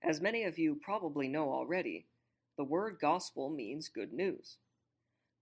As many of you probably know already, the word gospel means good news.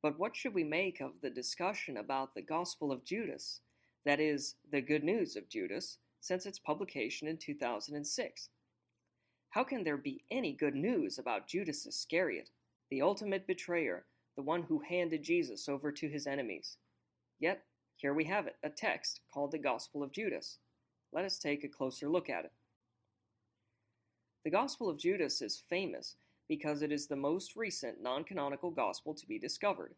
But what should we make of the discussion about the Gospel of Judas, that is, the good news of Judas, since its publication in 2006? How can there be any good news about Judas Iscariot, the ultimate betrayer, the one who handed Jesus over to his enemies? Yet, here we have it, a text called the Gospel of Judas. Let us take a closer look at it. The Gospel of Judas is famous because it is the most recent non-canonical gospel to be discovered.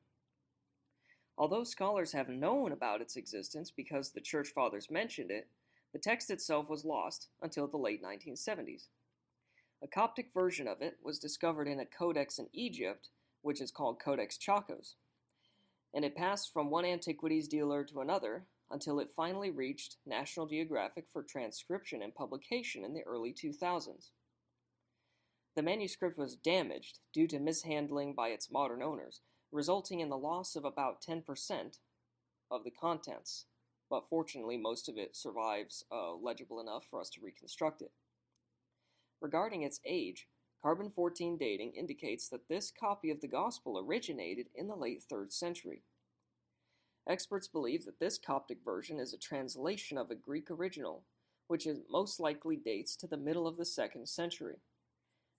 Although scholars have known about its existence because the Church Fathers mentioned it, the text itself was lost until the late 1970s. A Coptic version of it was discovered in a codex in Egypt, which is called Codex Tchacos, and it passed from one antiquities dealer to another until it finally reached National Geographic for transcription and publication in the early 2000s. The manuscript was damaged due to mishandling by its modern owners, resulting in the loss of about 10% of the contents, but fortunately most of it survives legible enough for us to reconstruct it. Regarding its age, carbon-14 dating indicates that this copy of the Gospel originated in the late 3rd century. Experts believe that this Coptic version is a translation of a Greek original, which most likely dates to the middle of the 2nd century.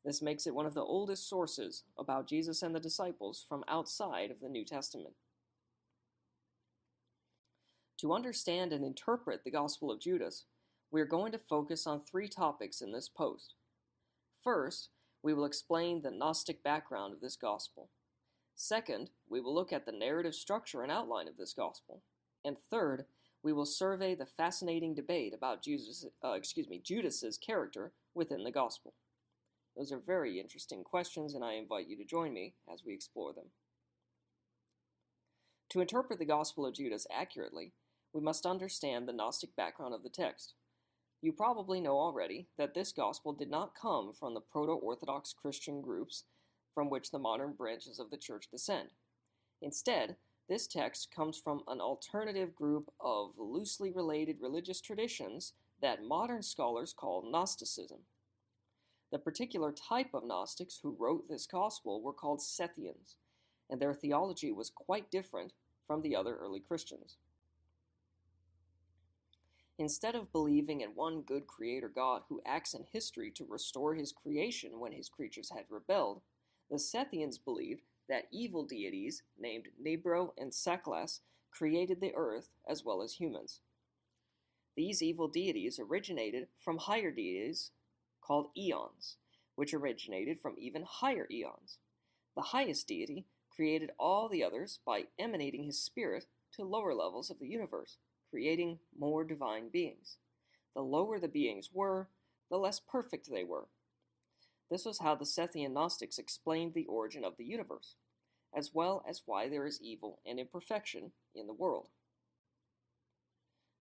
This makes it one of the oldest sources about Jesus and the disciples from outside of the New Testament. To understand and interpret the Gospel of Judas, we are going to focus on 3 topics in this post. First, we will explain the Gnostic background of this Gospel. Second, we will look at the narrative structure and outline of this Gospel. And third, we will survey the fascinating debate about Judas's character within the Gospel. Those are very interesting questions, and I invite you to join me as we explore them. To interpret the Gospel of Judas accurately, we must understand the Gnostic background of the text. You probably know already that this Gospel did not come from the proto-Orthodox Christian groups from which the modern branches of the Church descend. Instead, this text comes from an alternative group of loosely related religious traditions that modern scholars call Gnosticism. The particular type of Gnostics who wrote this Gospel were called Sethians, and their theology was quite different from the other early Christians. Instead of believing in one good creator God who acts in history to restore his creation when his creatures had rebelled, the Sethians believed that evil deities named Nebro and Saklas created the earth as well as humans. These evil deities originated from higher deities called eons, which originated from even higher eons. The highest deity created all the others by emanating his spirit to lower levels of the universe, creating more divine beings. The lower the beings were, the less perfect they were. This was how the Sethian Gnostics explained the origin of the universe, as well as why there is evil and imperfection in the world.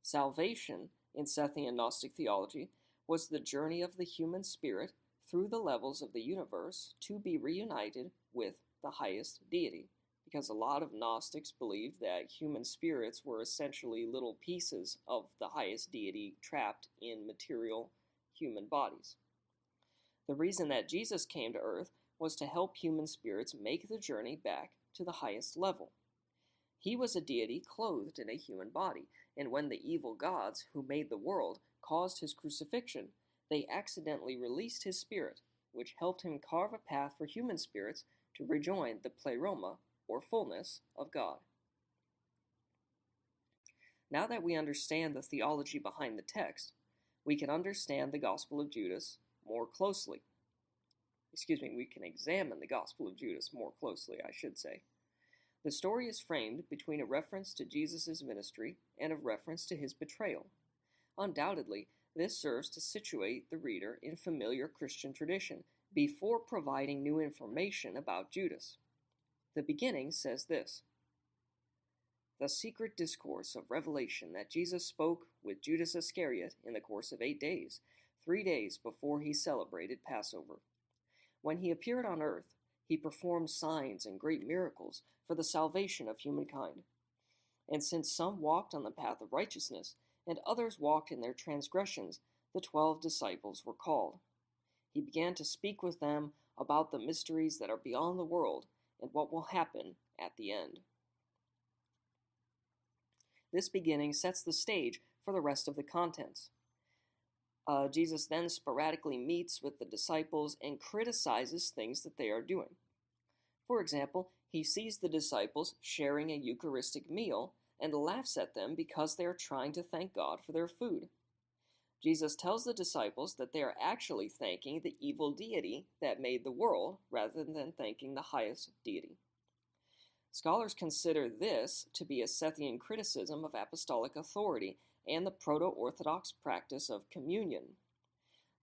Salvation, in Sethian Gnostic theology, was the journey of the human spirit through the levels of the universe to be reunited with the highest deity, because a lot of Gnostics believed that human spirits were essentially little pieces of the highest deity trapped in material human bodies. The reason that Jesus came to earth was to help human spirits make the journey back to the highest level. He was a deity clothed in a human body, and when the evil gods who made the world caused his crucifixion, they accidentally released his spirit, which helped him carve a path for human spirits to rejoin the pleroma, or fullness, of God. Now that we understand the theology behind the text, we can understand the Gospel of Judas more closely. We can examine the Gospel of Judas more closely, I should say. The story is framed between a reference to Jesus' ministry and a reference to his betrayal. Undoubtedly, this serves to situate the reader in familiar Christian tradition before providing new information about Judas. The beginning says this: "The secret discourse of revelation that Jesus spoke with Judas Iscariot in the course of 8 days, 3 days before he celebrated Passover. When he appeared on earth, he performed signs and great miracles for the salvation of humankind. And since some walked on the path of righteousness, and others walked in their transgressions, the 12 disciples were called. He began to speak with them about the mysteries that are beyond the world and what will happen at the end. This beginning sets the stage for the rest of the contents. Jesus then sporadically meets with the disciples and criticizes things that they are doing. For example, he sees the disciples sharing a Eucharistic meal and laughs at them because they are trying to thank God for their food. Jesus tells the disciples that they are actually thanking the evil deity that made the world rather than thanking the highest deity. Scholars consider this to be a Sethian criticism of apostolic authority and the proto-Orthodox practice of communion.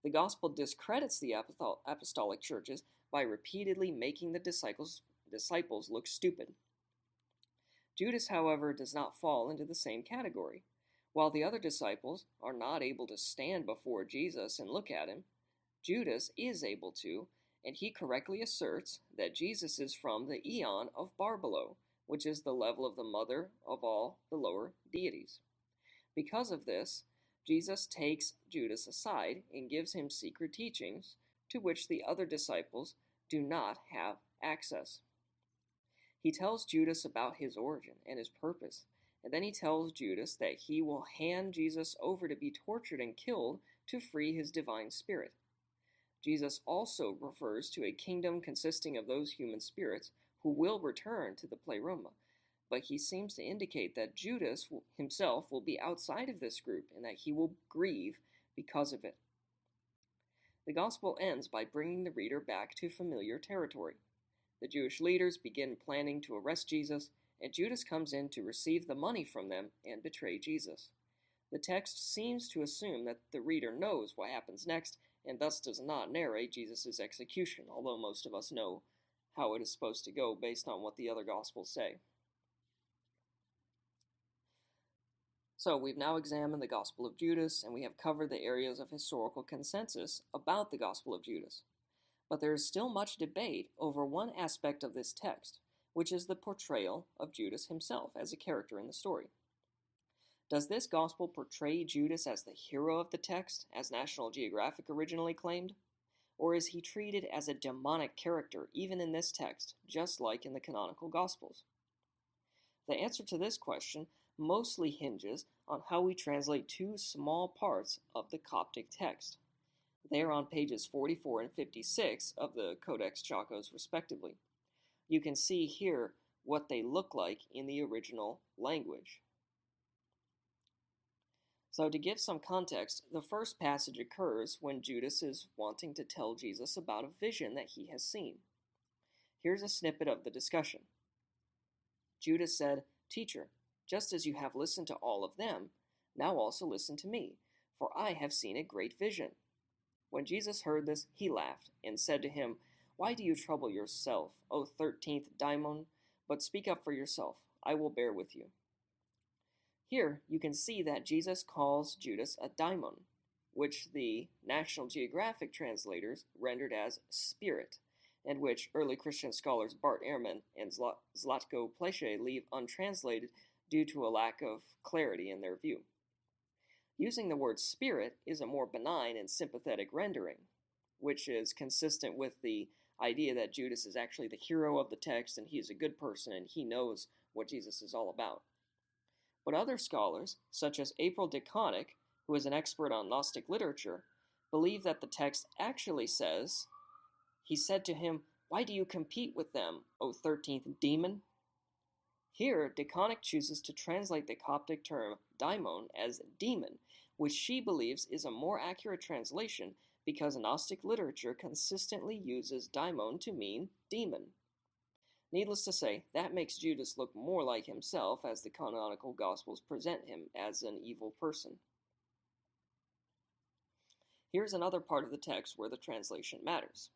The Gospel discredits the apostolic churches by repeatedly making the disciples look stupid. Judas, however, does not fall into the same category. While the other disciples are not able to stand before Jesus and look at him, Judas is able to, and he correctly asserts that Jesus is from the eon of Barbelo, which is the level of the mother of all the lower deities. Because of this, Jesus takes Judas aside and gives him secret teachings to which the other disciples do not have access. He tells Judas about his origin and his purpose, and then he tells Judas that he will hand Jesus over to be tortured and killed to free his divine spirit. Jesus also refers to a kingdom consisting of those human spirits who will return to the pleroma, but he seems to indicate that Judas himself will be outside of this group and that he will grieve because of it. The Gospel ends by bringing the reader back to familiar territory. The Jewish leaders begin planning to arrest Jesus, and Judas comes in to receive the money from them and betray Jesus. The text seems to assume that the reader knows what happens next, and thus does not narrate Jesus' execution, although most of us know how it is supposed to go based on what the other Gospels say. So we've now examined the Gospel of Judas, and we have covered the areas of historical consensus about the Gospel of Judas. But there is still much debate over one aspect of this text, which is the portrayal of Judas himself as a character in the story. Does this gospel portray Judas as the hero of the text, as National Geographic originally claimed? Or is he treated as a demonic character even in this text, just like in the canonical Gospels? The answer to this question mostly hinges on how we translate two small parts of the Coptic text. They are on pages 44 and 56 of the Codex Tchacos, respectively. You can see here what they look like in the original language. So to give some context, the first passage occurs when Judas is wanting to tell Jesus about a vision that he has seen. Here's a snippet of the discussion. Judas said, "Teacher, just as you have listened to all of them, now also listen to me, for I have seen a great vision." When Jesus heard this, he laughed and said to him, "Why do you trouble yourself, O 13th daimon? But speak up for yourself. I will bear with you." Here, you can see that Jesus calls Judas a daimon, which the National Geographic translators rendered as spirit, and which early Christian scholars Bart, Ehrman and Zlatko Pleše leave untranslated due to a lack of clarity in their view. Using the word spirit is a more benign and sympathetic rendering, which is consistent with the idea that Judas is actually the hero of the text and he's a good person and he knows what Jesus is all about. But other scholars, such as DeConick, who is an expert on Gnostic literature, believe that the text actually says, "He said to him, 'Why do you compete with them, O 13th demon?'" Here, DeConick chooses to translate the Coptic term daimon as demon, which she believes is a more accurate translation because Gnostic literature consistently uses daimon to mean demon. Needless to say, that makes Judas look more like himself as the canonical Gospels present him as an evil person. Here's another part of the text where the translation matters.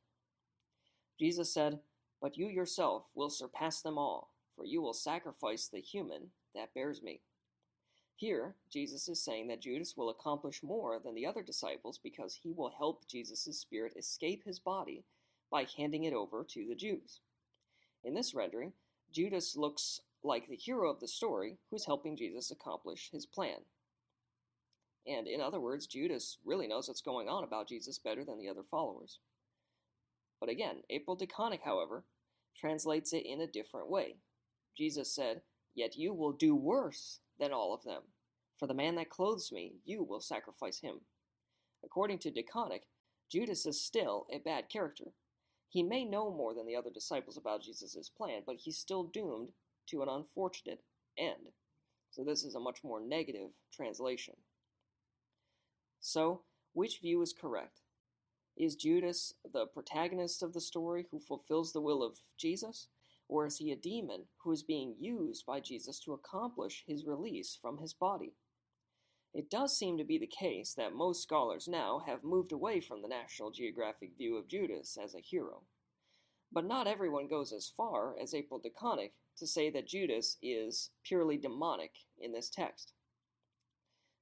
Jesus said, "But you yourself will surpass them all, for you will sacrifice the human that bears me." Here, Jesus is saying that Judas will accomplish more than the other disciples because he will help Jesus' spirit escape his body by handing it over to the Jews. In this rendering, Judas looks like the hero of the story who's helping Jesus accomplish his plan. And in other words, Judas really knows what's going on about Jesus better than the other followers. But again, April DeConick, however, translates it in a different way. Jesus said, "Yet you will do worse than all of them. For the man that clothes me, you will sacrifice him." According to DeConick, Judas is still a bad character. He may know more than the other disciples about Jesus' plan, but he's still doomed to an unfortunate end. So this is a much more negative translation. So, which view is correct? Is Judas the protagonist of the story who fulfills the will of Jesus? Or is he a demon who is being used by Jesus to accomplish his release from his body? It does seem to be the case that most scholars now have moved away from the National Geographic view of Judas as a hero. But not everyone goes as far as April DeConick to say that Judas is purely demonic in this text.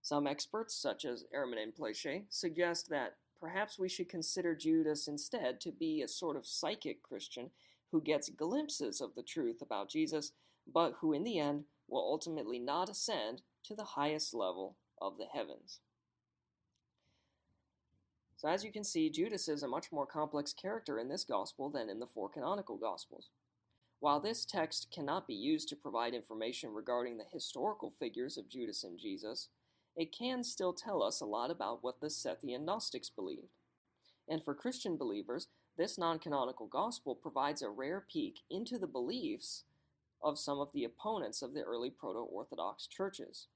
Some experts, such as Ehrman and Pleše, suggest that perhaps we should consider Judas instead to be a sort of psychic Christian who gets glimpses of the truth about Jesus, but who in the end will ultimately not ascend to the highest level of the heavens. So as you can see, Judas is a much more complex character in this gospel than in the four canonical gospels. While this text cannot be used to provide information regarding the historical figures of Judas and Jesus, it can still tell us a lot about what the Sethian Gnostics believed. And for Christian believers, this non-canonical gospel provides a rare peek into the beliefs of some of the opponents of the early proto-Orthodox churches.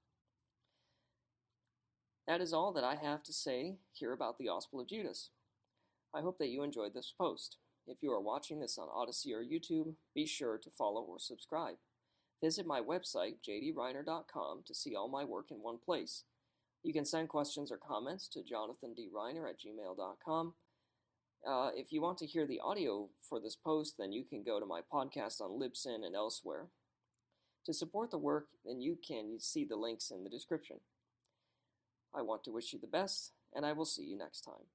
That is all that I have to say here about the Gospel of Judas. I hope that you enjoyed this post. If you are watching this on Odyssey or YouTube, be sure to follow or subscribe. Visit my website, jdreiner.com, to see all my work in one place. You can send questions or comments to jonathndreiner@gmail.com. If you want to hear the audio for this post, then you can go to my podcast on Libsyn and elsewhere. To support the work, then you can see the links in the description. I want to wish you the best, and I will see you next time.